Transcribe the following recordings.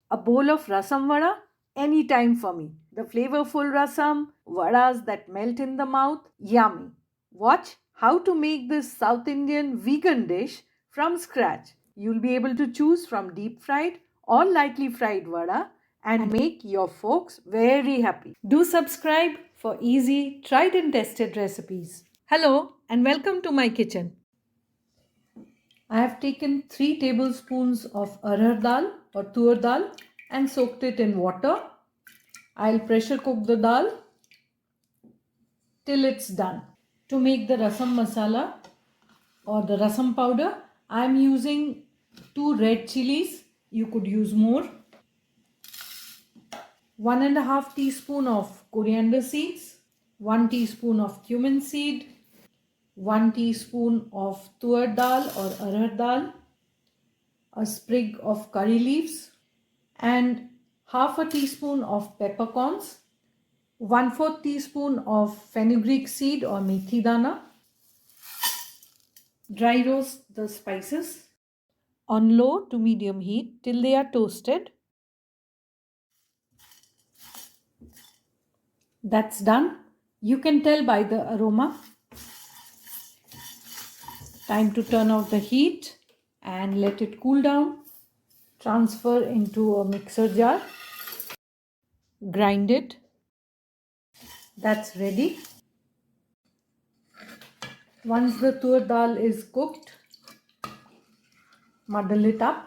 A bowl of rasam vada? Any time for me. The flavorful rasam, vadas that melt in the mouth, yummy. Watch how to make this South Indian vegan dish from scratch. You'll be able to choose from deep fried or lightly fried vada and make your folks very happy. Do subscribe for easy, tried and tested recipes. Hello and welcome to my kitchen. I have taken 3 tablespoons of Arhar dal or Toor dal and soaked it in water. I'll pressure cook the dal till it's done. To make the rasam masala or the rasam powder, I am using 2 red chilies. You could use more. 1.5 teaspoon of coriander seeds, 1 teaspoon of cumin seed, 1 teaspoon of Toor dal or Arhar dal, a sprig of curry leaves, and half a teaspoon of peppercorns, 1/4 teaspoon of fenugreek seed or methi dana. Dry roast the spices on low to medium heat till they are toasted. That's done. You can tell by the aroma. Time to turn off the heat and let it cool down. Transfer into a mixer jar. Grind it. That's ready. Once the tur dal is cooked, muddle it up.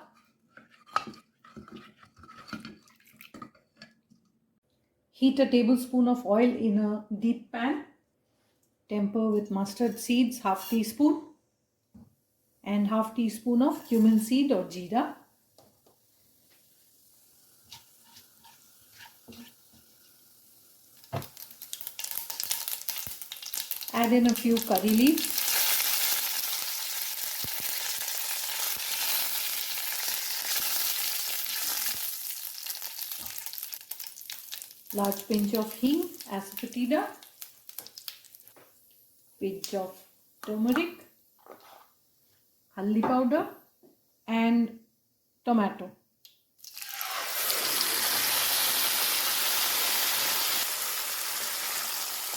Heat a tablespoon of oil in a deep pan. Temper with mustard seeds, half teaspoon, and half teaspoon of cumin seed or jeera. Add in a few curry leaves. Large pinch of Hing, Asafoetida, pinch of Turmeric, Haldi powder and tomato.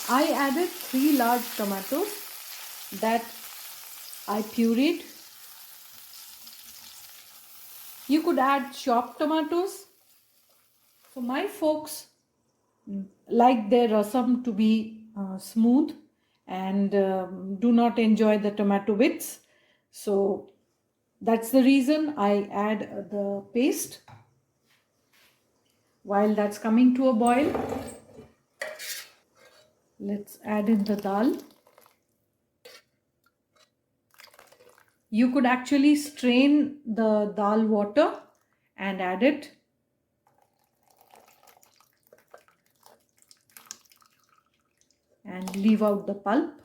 I added 3 large tomatoes that I pureed. You could add chopped tomatoes. So my folks like their rasam to be smooth and do not enjoy the tomato bits. So that's the reason I add the paste. While that's coming to a boil, let's add in the dal. You could actually strain the dal water and add it. And leave out the pulp.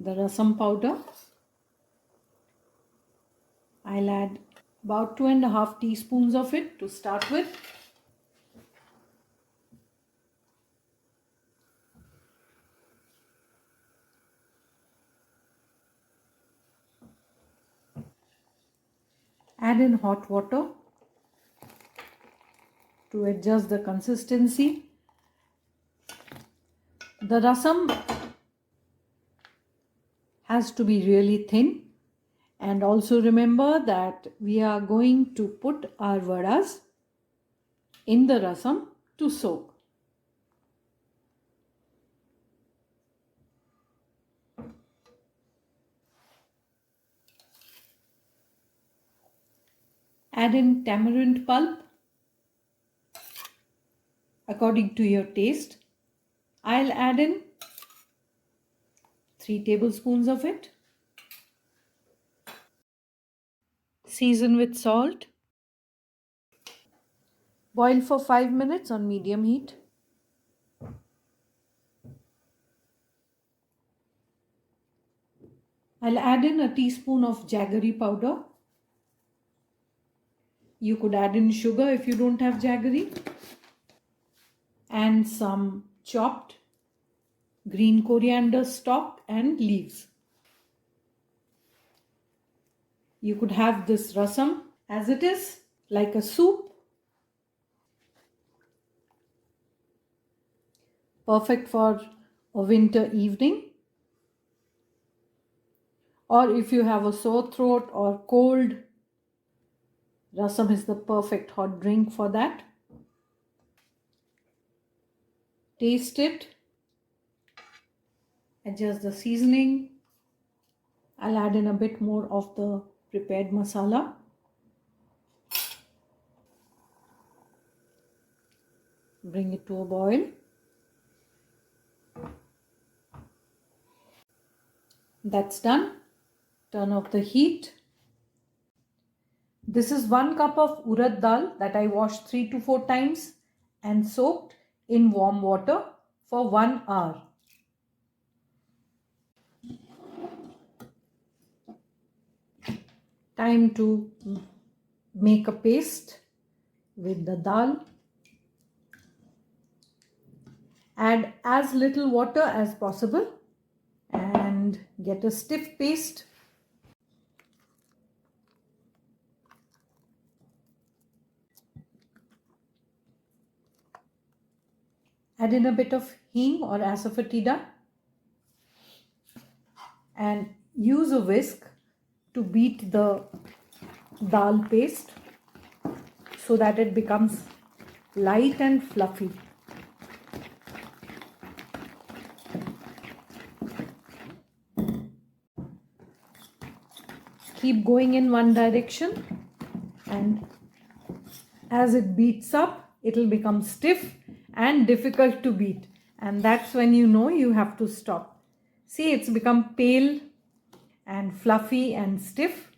The rasam powder. I'll add about 2.5 teaspoons of it to start with. Add in hot water to adjust the consistency. The rasam has to be really thin, and also remember that we are going to put our vadas in the rasam to soak. Add in tamarind pulp according to your taste. I'll add in 3 tablespoons of it. Season with salt. Boil for 5 minutes on medium heat. I'll add in a teaspoon of jaggery powder. You could add in sugar if you don't have jaggery. And some chopped green coriander stalk and leaves. You could have this rasam as it is, like a soup. Perfect for a winter evening. Or if you have a sore throat or cold, rasam is the perfect hot drink for that. Taste it. Adjust the seasoning. I'll add in a bit more of the prepared masala. Bring it to a boil. That's done. Turn off the heat. This is 1 cup of urad dal that I washed 3 to 4 times and soaked in warm water for 1 hour. Time to make a paste with the dal. Add as little water as possible and get a stiff paste. Add in a bit of hing or Asafoetida and use a whisk to beat the dal paste so that it becomes light and fluffy. Keep going in one direction, and as it beats up, it will become stiff and difficult to beat, and that's when you know you have to stop. See, it's become pale and fluffy and stiff.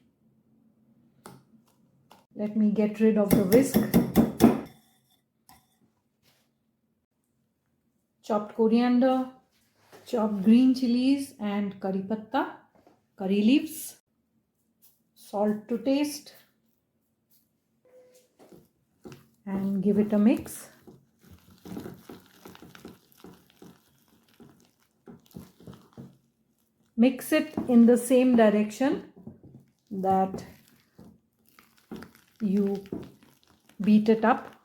Let me get rid of the whisk. Chopped coriander, chopped green chilies and curry patta, curry leaves, salt to taste, and give it a mix. Mix it in the same direction that you beat it up.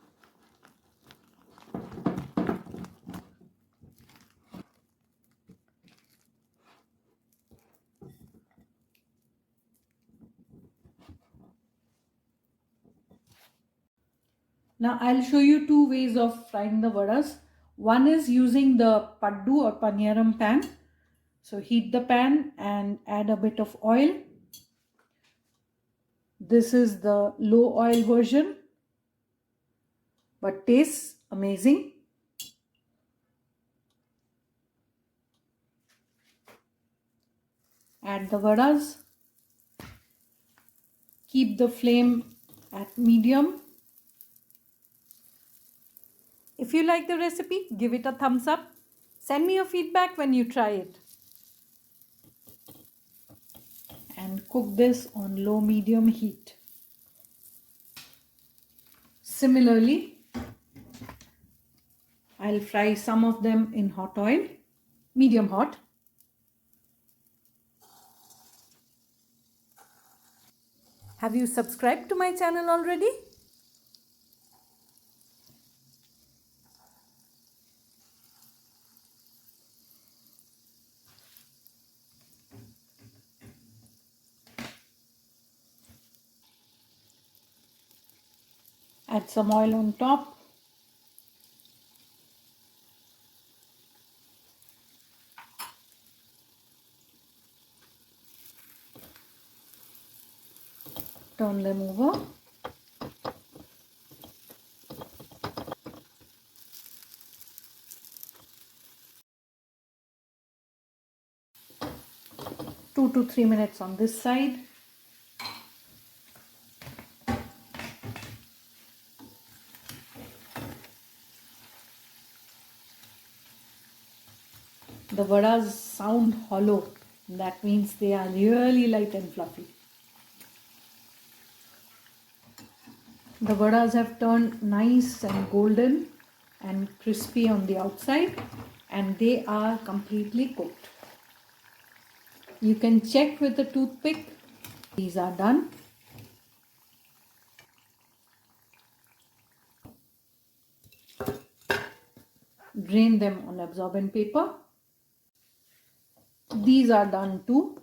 Now I'll show you 2 ways of frying the vadas. One is using the paddu or paniyaram pan. So heat the pan and add a bit of oil. This is the low oil version, but tastes amazing. Add the vadas. Keep the flame at medium. If you like the recipe, give it a thumbs up. Send me your feedback when you try it. And cook this on low-medium heat. Similarly, I'll fry some of them in hot oil, medium hot. Have you subscribed to my channel already? Add some oil on top. Turn them over. Two to 3 minutes on this side. The vadas sound hollow. That means they are really light and fluffy. The vadas have turned nice and golden and crispy on the outside, and they are completely cooked. You can check with a toothpick These are done. Drain them on absorbent paper. These are done too.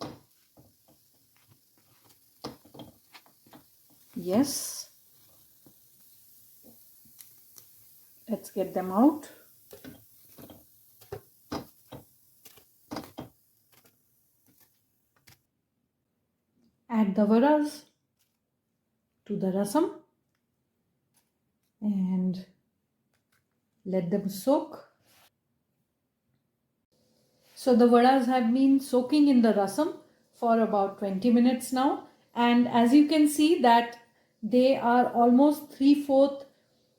Yes. Let's get them out. Add the vadas to the rasam and let them soak. So the vadas have been soaking in the rasam for about 20 minutes now, and as you can see that they are almost 3/4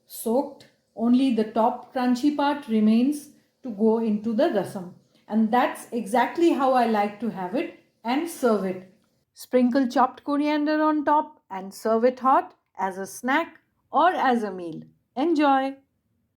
soaked. Only the top crunchy part remains to go into the rasam, and that's exactly how I like to have it and serve it. Sprinkle chopped coriander on top and serve it hot as a snack or as a meal. Enjoy!